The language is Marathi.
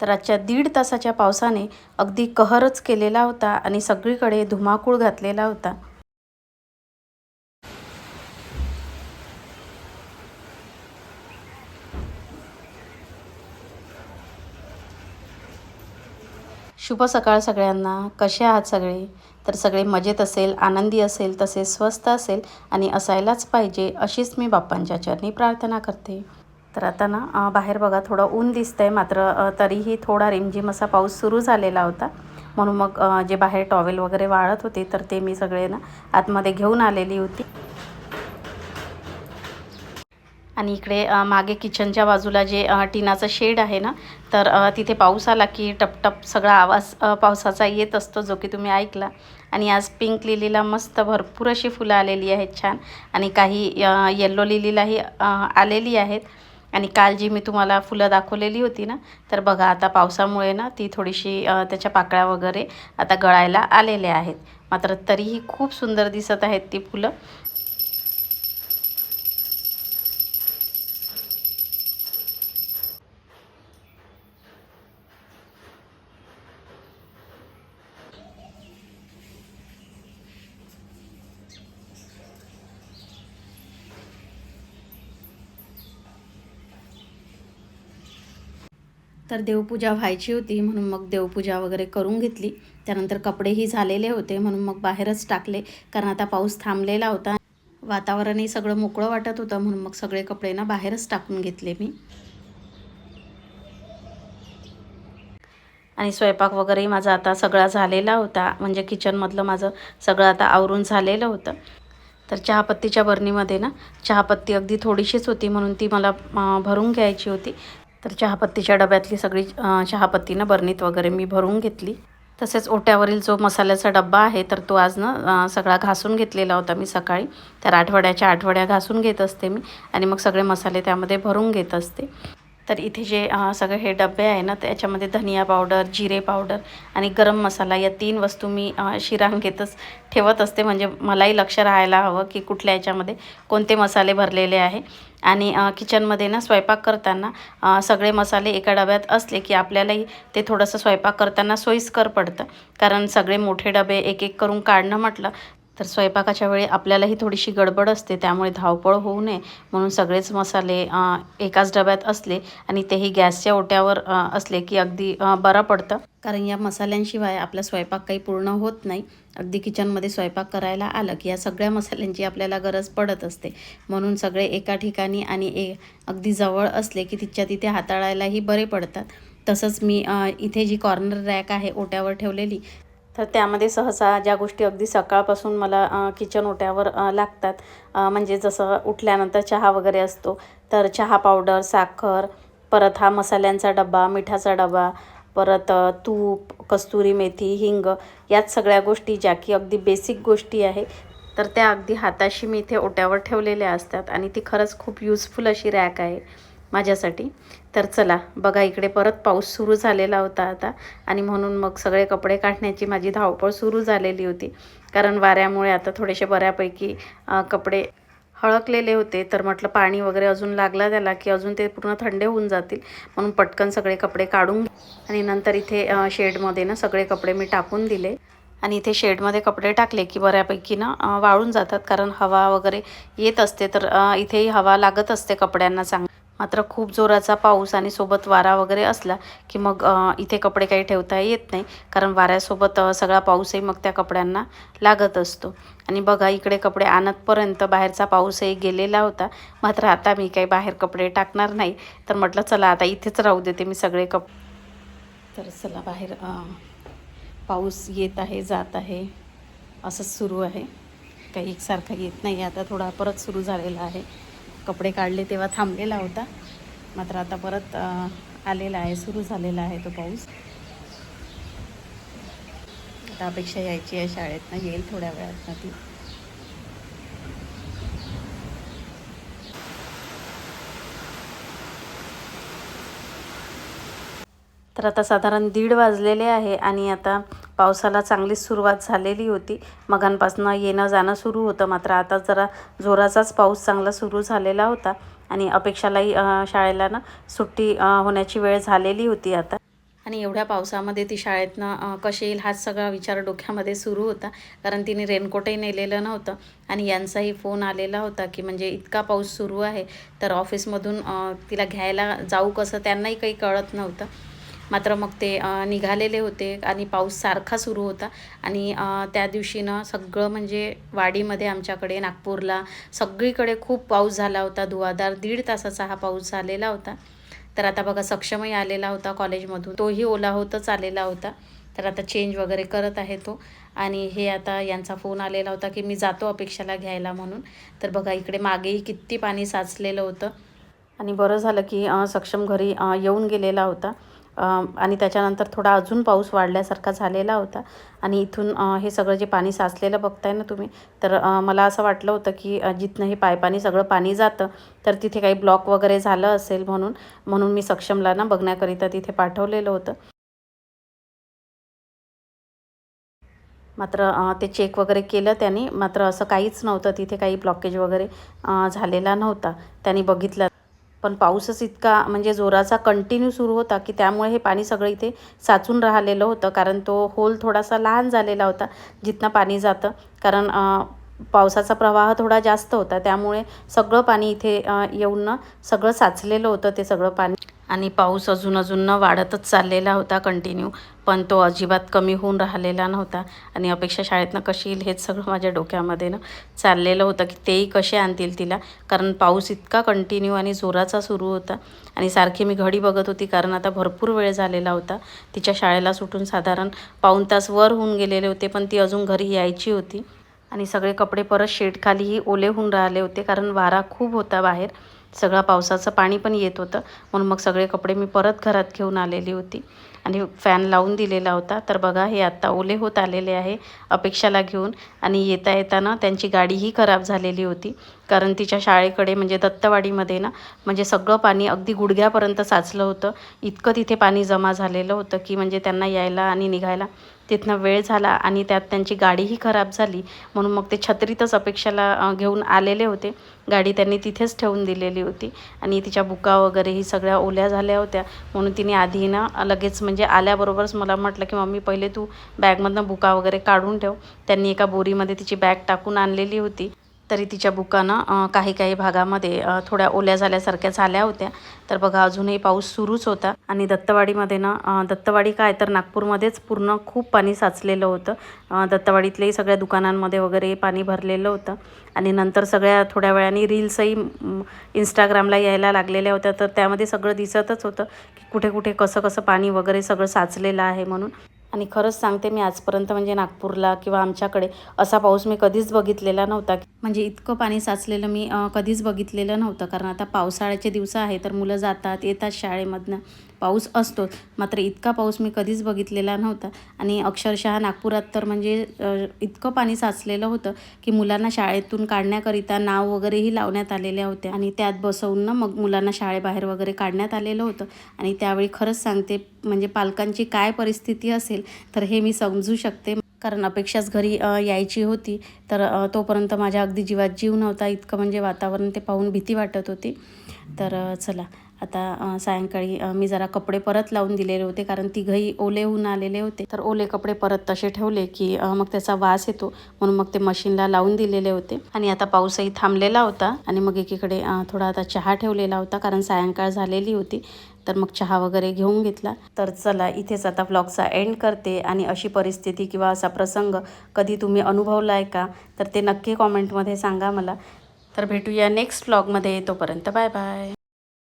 तर आजच्या 1.5 तासाच्या पावसाने अगदी कहरच केलेला होता आणि सगळीकडे धुमाकूळ घातलेला होता. शुभ सकाळ सगळ्यांना. कसे आहात सगळे? तर सगळे मजेत असेल, आनंदी असेल, तसेच स्वस्त असेल आणि असायलाच पाहिजे अशीच मी बाप्पांच्या चरणी प्रार्थना करते. तर आता ना बाहेर बघा थोडं ऊन दिसतंय, मात्र तरीही थोडा रिमझिम असा पाऊस सुरू झालेला होता. म्हणून मग जे बाहेर टॉवेल वगैरे वाळत होते तर ते मी सगळे ना आतमध्ये घेऊन आलेली होती. आणि इकडे मागे किचनच्या बाजूला जे टिनाचं शेड आहे ना, तर तिथे पाऊस आला की टपटप सगळा आवाज पावसाचा येत असतो, जो की तुम्ही ऐकला. आणि आज पिंक लिलीला मस्त भरपूर अशी फुलं आलेली आहेत छान, आणि काही येल्लो लिलीलाही आलेली आहेत. आणि काल जी मी तुम्हाला फुलं दाखवलेली होती ना, तर बघा आता पावसामुळे ना ती थोडीशी त्याच्या पाकळ्या वगैरे आता गळायला आलेल्या आहेत. मात्र तरीही खूप सुंदर दिसत आहेत ती फुलं. तर देवपूजा व्हायची होती म्हणून मग देवपूजा वगैरे करून घेतली. त्यानंतर कपडेही झालेले होते म्हणून मग बाहेरच टाकले, कारण आता पाऊस थांबलेला होता. वातावरणही सगळं मोकळं वाटत होतं म्हणून मग सगळे कपडे ना बाहेरच टाकून घेतले मी. आणि स्वयंपाक वगैरेही माझा आता सगळा झालेला होता, म्हणजे किचनमधलं माझं सगळं आता आवरून झालेलं होतं. तर चहापत्तीच्या बरणीमध्ये ना चहापत्ती अगदी थोडीशीच होती म्हणून ती मला भरून घ्यायची होती. तर चहापत्तीच्या डब्यातली सगळी चहापत्ती ना बरणीत वगैरे मी भरून घेतली. तसेच ओट्यावरील जो मसाल्याचा डब्बा आहे तर तो आज ना सगळा घासून घेतलेला होता मी सकाळी. तर आठवड्याच्या आठवड्या घासून घेत असते मी आणि मग सगळे मसाले त्यामध्ये भरून घेत असते. तर इथे जे सगळे हे डबे आहे ना त्याच्यामध्ये धनिया पावडर, जिरे पावडर आणि गरम मसाला या 3 वस्तू मी शिरांगेतच ठेवत असते, म्हणजे मलाही लक्ष राहायला हवं की कुठल्या याच्यामध्ये कोणते मसाले भरलेले आहे. आणि किचनमध्ये ना स्वयंपाक करताना सगळे मसाले एका डब्यात असले की आपल्यालाही ते थोडंसं स्वयंपाक करताना सोयीस्कर पडतं, कारण सगळे मोठे डबे एक एक करून काढणं म्हटलं तर स्वयंपाकाच्या वेळी आपल्यालाही थोडीशी गडबड असते. त्यामुळे धावपळ होऊ नये म्हणून सगळेच मसाले एकाच डब्यात असले आणि तेही गॅसच्या ओट्यावर असले की अगदी बरं पडतं, कारण या मसाल्यांशिवाय आपला स्वयंपाक काही पूर्ण होत नाही. अगदी किचनमध्ये स्वयंपाक करायला आलं की या सगळ्या मसाल्यांची आपल्याला गरज पडत असते. म्हणून सगळे एका ठिकाणी आणि अगदी जवळ असले की तिच्या तिथे हाताळायलाही बरे पडतात. तसंच मी इथे जी कॉर्नर रॅक आहे ओट्यावर ठेवलेली, तर त्यामध्ये सहसा ज्या गोष्टी अगदी सकाळपासून मला किचन ओट्यावर लागतात, म्हणजे जसं उठल्यानंतर चहा वगैरे असतो तर चहा पावडर, साखर, परत हा मसाल्यांचा डबा, मिठाचा डबा, परत तूप, कस्तुरी मेथी, हिंग, याच सगळ्या गोष्टी ज्या की अगदी बेसिक गोष्टी आहे, तर त्या अगदी हाताशी मी इथे ओट्यावर ठेवलेल्या असतात. आणि ती खरंच खूप युजफुल अशी रॅक आहे माझ्यासाठी. तर चला बघा, इकडे परत पाऊस सुरू झालेला होता आता, आणि म्हणून मग सगळे कपडे काढण्याची माझी धावपळ सुरू झालेली होती, कारण वाऱ्यामुळे आता थोडेसे बऱ्यापैकी कपडे हळकलेले होते. तर म्हटलं पाणी वगैरे अजून लागला त्याला की अजून ते पूर्ण थंडे होऊन जातील, म्हणून पटकन सगळे कपडे काढून आणि नंतर इथे शेडमध्ये ना सगळे कपडे मी टाकून दिले. आणि इथे शेडमध्ये कपडे टाकले की बऱ्यापैकी ना वाळून जातात, कारण हवा वगैरे येत असते, तर इथेही हवा लागत असते कपड्यांना चांगली. मात्र खूप जोराचा पाऊस आणि सोबत वारा वगैरे असला की मग इथे कपडे काही ठेवता येत नाही, कारण वाऱ्यासोबत सगळा पाऊसही मग त्या कपड्यांना लागत असतो. आणि बघा इकडे कपडे आणतपर्यंत बाहेरचा पाऊसही गेलेला होता. मात्र आता मी काही बाहेर कपडे टाकणार नाही, तर म्हटलं चला आता इथेच राहू देते मी सगळे तर चला बाहेर पाऊस येत आहे जात आहे असंच सुरू आहे, काही एकसारखा येत नाही. आता थोडा परत सुरू झालेला आहे. कपडे काढले तेव्हा थांबलेला होता, मात्र आता परत आलेला आहे, सुरू झालेला आहे तो पाऊस. आता अपेक्षा यायची आहे शाळेतनं, येईल थोड्या वेळात ती. तर आता साधारण 1:30 वाजलेले आहे आणि आता पावसाला चांगलीच सुरुवात झालेली होती. मगांपासून येणं जाणं सुरू होतं, मात्र आता जरा जोराचाच पाऊस चांगला सुरू झालेला होता आणि अपेक्षालाही शाळेला ना सुट्टी होण्याची वेळ झालेली होती आता. आणि एवढ्या पावसामध्ये ती शाळेतनं कशी येईल हाच सगळा विचार डोक्यामध्ये सुरू होता, कारण तिने रेनकोटही नेलेलं नव्हतं. आणि यांचाही फोन आलेला होता की म्हणजे इतका पाऊस सुरू आहे, तर ऑफिसमधून तिला घ्यायला जाऊ कसं, त्यांनाही काही कळत नव्हतं. मात्र मग ते निघालेले होते आणि पाऊस सारखा सुरू होता. आणि त्या दिवशी ना सगळं म्हणजे वाडीमध्ये आमच्याकडे नागपूरला सगळीकडे खूप पाऊस झाला होता. धुवाधार 1.5 तासाचा हा पाऊस झालेला होता. तर आता बघा सक्षमही आलेला होता कॉलेजमधून, तोही ओला होतच आलेला होता. तर आता चेंज वगैरे करत आहे तो. आणि हे आता यांचा फोन आलेला होता की मी जातो अपेक्षाला घ्यायला म्हणून. तर बघा इकडे मागेही किती पाणी साचलेलं होतं. आणि बरं झालं की सक्षम घरी येऊन गेलेला होता. आणि त्याच्यानंतर थोडा अजून पाऊस वाढल्यासारखा झालेला होता. आणि इथून हे सगळं जे पाणी साचलेलं बघताय ना तुम्ही, तर मला असं वाटलं होतं की जिथनं हे पायपानी सगळं पाणी जातं, तर तिथे काही ब्लॉक वगैरे झालं असेल म्हणून मी सक्षमला ना बघण्याकरिता तिथे पाठवलेलं होतं. मात्र ते चेक वगैरे केलं त्याने, मात्र असं काहीच नव्हतं, तिथे काही ब्लॉकेज वगैरे झालेला नव्हता. त्याने बघितलं. पण पाऊसच इतका म्हणजे जोराचा कंटिन्यू सुरू होता की त्यामुळे हे पाणी सगळं इथे साचून राहिलेलं होतं, कारण तो होल थोडासा लहान झालेला होता जिथनं पाणी जातं. कारण पावसाचा प्रवाह थोडा जास्त होता, त्यामुळे सगळं पाणी इथे येऊन ना सगळं साचलेलं होतं ते सगळं पाणी. आणि पाऊस अजून वाढतच चाललेला होता कंटिन्यू, पण तो अजिबात कमी होऊन राहिलेला नव्हता. आणि अपेक्षा शाळेतनं कशी येईल हेच सगळं माझ्या डोक्यामध्ये ना चाललेलं होतं की तेही कसे आणतील तिला, कारण पाऊस इतका कंटिन्यू आणि जोराचा सुरू होता. आणि सारखी मी घडी बघत होती, कारण आता भरपूर वेळ झालेला होता तिच्या शाळेला सुटून. साधारण पाऊण तास वर होऊन गेलेले होते, पण ती अजून घरी यायची होती. आणि सगळे कपडे परत शेडखालीही ओले होऊन राहिले होते, कारण वारा खूप होता बाहेर. सगळं पावसाचं पाणी पण येत होतं, म्हणून मग सगळे कपडे मी परत घरात घेऊन आलेली होती. आणि फॅन लावून दिलेला होता. तर बघा हे आत्ता ओले होत आलेले आहे अपेक्षाला घेऊन. आणि येता येताना त्यांची गाडीही खराब झालेली होती, कारण तिच्या शाळेकडे म्हणजे दत्तवाडीमध्ये ना म्हणजे सगळं पाणी अगदी गुडघ्यापर्यंत साचलं होतं. इतकं तिथे पाणी जमा झालेलं होतं की म्हणजे त्यांना यायला आणि निघायला तिथनं वेळ झाला. आणि त्यात त्यांची गाडीही खराब झाली, म्हणून मग ते छत्रीतच अपेक्षाला घेऊन आलेले होते. गाडी त्यांनी तिथेच ठेवून दिलेली होती. आणि तिच्या बुका वगैरे ही सगळ्या ओल्या झाल्या होत्या, म्हणून तिने आधी ना लगेच म्हणजे आल्याबरोबरच मला म्हटलं की मम्मी पहिले तू बॅगमधनं बुका वगैरे काढून ठेव. त्यांनी एका बोरीमध्ये तिची बॅग टाकून आणलेली होती. तरी तिच्या बुकानं काही भागामध्ये थोड्या ओल्या झाल्यासारख्या झाल्या होत्या. तर बघा अजूनही पाऊस सुरूच होता. आणि दत्तवाडीमध्ये ना दत्तवाडी काय तर नागपूरमध्येच पूर्ण खूप पाणी साचलेलं होतं. दत्तवाडीतल्याही सगळ्या दुकानांमध्ये वगैरे पाणी भरलेलं होतं. आणि नंतर सगळ्या थोड्या वेळाने रील्सही इंस्टाग्रामला यायला लागलेल्या होत्या, तर त्यामध्ये सगळं दिसतच होतं की कुठे कुठे कसं पाणी वगैरे सगळं साचलेलं आहे म्हणून. आणि खरंच सांगते मी आजपर्यंत म्हणजे नागपूरला किंवा आमच्याकडे असा पाऊस मी कधीच बघितलेला नव्हता. म्हणजे इतकं पाणी साचलेलं मी कधीच बघितलेलं नव्हतं. कारण आता पावसाळ्याचे दिवस आहे, तर मुलं जातात येतात शाळेमधनं, पाऊस असतोच. मात्र इतका पाऊस मी कधीच बघितलेला नव्हता. आणि अक्षरशः नागपुरात तर म्हणजे इतकं पाणी साचलेलं होतं की मुलांना शाळेतून काढण्याकरिता नाव वगैरेही लावण्यात आलेल्या होत्या. आणि त्यात बसवून ना मग मुलांना शाळेबाहेर वगैरे काढण्यात आलेलं होतं. आणि त्यावेळी खरंच सांगते म्हणजे पालकांची काय परिस्थिती असेल तर हे मी समजू शकते. कारण अपेक्षाच घरी यायची होती, तर तोपर्यंत माझ्या अगदी जीवात जीव नव्हता. इतकं म्हणजे वातावरण ते पाहून भीती वाटत होती. तर चला आता सायंकाळी मी जरा कपडे परत लावून दिलेले होते, कारण तिघही ओले होऊन आलेले होते. तर ओले कपडे परत तसे ठेवले की मग त्याचा वास येतो, म्हणून मग ते मशीनला लावून दिलेले होते. आणि आता पाऊसही थांबलेला होता. आणि मग एकीकडे थोडा आता चहा ठेवलेला होता, कारण सायंकाळ झालेली होती. तर मग चहा वगैरे घेऊन घेतला. तर चला इथेच आता व्लॉगचा एंड करते. आणि अशी परिस्थिती किंवा असा प्रसंग कधी तुम्ही अनुभवला आहे का, तर ते नक्की कॉमेंटमध्ये सांगा मला. तर भेटूया नेक्स्ट व्लॉगमध्ये. तोपर्यंत बाय बाय.